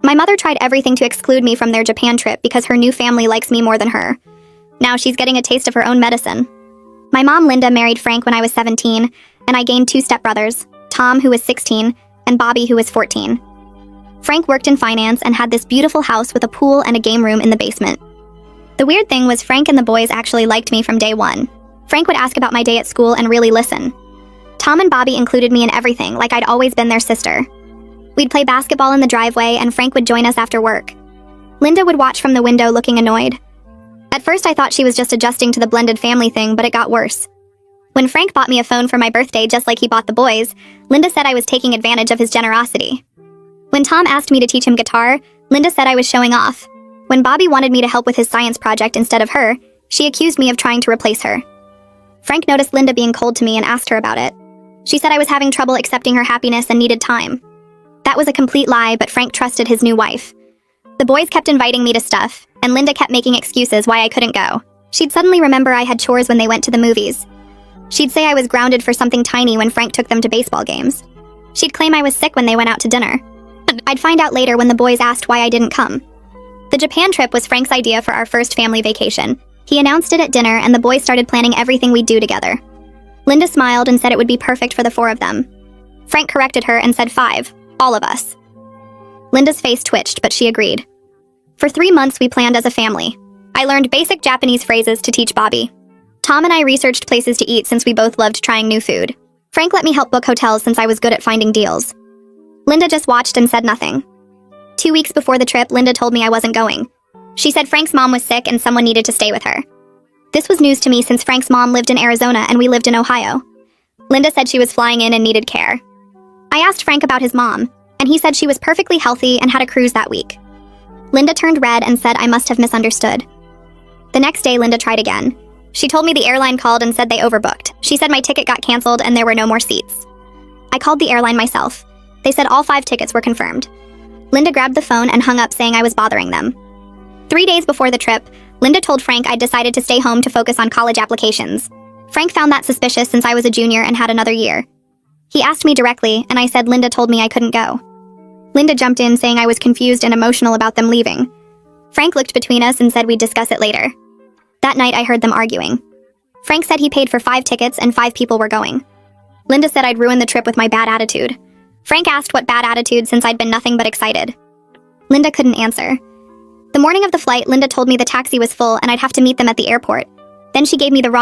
My mother tried everything to exclude me from their Japan trip because her new family likes me more than her. Now she's getting a taste of her own medicine. My mom, Linda, married Frank when I was 17, and I gained 2 stepbrothers, Tom, who was 16, and Bobby, who was 14. Frank worked in finance and had this beautiful house with a pool and a game room in the basement. The weird thing was Frank and the boys actually liked me from day one. Frank would ask about my day at school and really listen. Tom and Bobby included me in everything, like I'd always been their sister. We'd play basketball in the driveway, and Frank would join us after work. Linda would watch from the window looking annoyed. At first I thought she was just adjusting to the blended family thing, but it got worse. When Frank bought me a phone for my birthday just like he bought the boys, Linda said I was taking advantage of his generosity. When Tom asked me to teach him guitar, Linda said I was showing off. When Bobby wanted me to help with his science project instead of her, she accused me of trying to replace her. Frank noticed Linda being cold to me and asked her about it. She said I was having trouble accepting her happiness and needed time. That was a complete lie, but Frank trusted his new wife. The boys kept inviting me to stuff, and Linda kept making excuses why I couldn't go. She'd suddenly remember I had chores when they went to the movies. She'd say I was grounded for something tiny when Frank took them to baseball games. She'd claim I was sick when they went out to dinner. I'd find out later when the boys asked why I didn't come. The Japan trip was Frank's idea for our first family vacation. He announced it at dinner, and the boys started planning everything we'd do together. Linda smiled and said it would be perfect for the 4 of them. Frank corrected her and said 5, all of us. Linda's face twitched, but she agreed. For 3 months, we planned as a family. I learned basic Japanese phrases to teach Bobby. Tom and I researched places to eat since we both loved trying new food. Frank let me help book hotels since I was good at finding deals. Linda just watched and said nothing. 2 weeks before the trip, Linda told me I wasn't going. She said Frank's mom was sick and someone needed to stay with her. This was news to me since Frank's mom lived in Arizona and we lived in Ohio. Linda said she was flying in and needed care. I asked Frank about his mom, and he said she was perfectly healthy and had a cruise that week. Linda turned red and said I must have misunderstood. The next day, Linda tried again. She told me the airline called and said they overbooked. She said my ticket got canceled and there were no more seats. I called the airline myself. They said all 5 tickets were confirmed. Linda grabbed the phone and hung up saying I was bothering them. 3 days before the trip, Linda told Frank I'd decided to stay home to focus on college applications. Frank found that suspicious since I was a junior and had another year. He asked me directly, and I said Linda told me I couldn't go. Linda jumped in saying I was confused and emotional about them leaving. Frank looked between us and said we'd discuss it later. That night I heard them arguing. Frank said he paid for 5 tickets and 5 people were going. Linda said I'd ruined the trip with my bad attitude. Frank asked what bad attitude since I'd been nothing but excited. Linda couldn't answer. The morning of the flight, Linda told me the taxi was full and I'd have to meet them at the airport. Then she gave me the wrong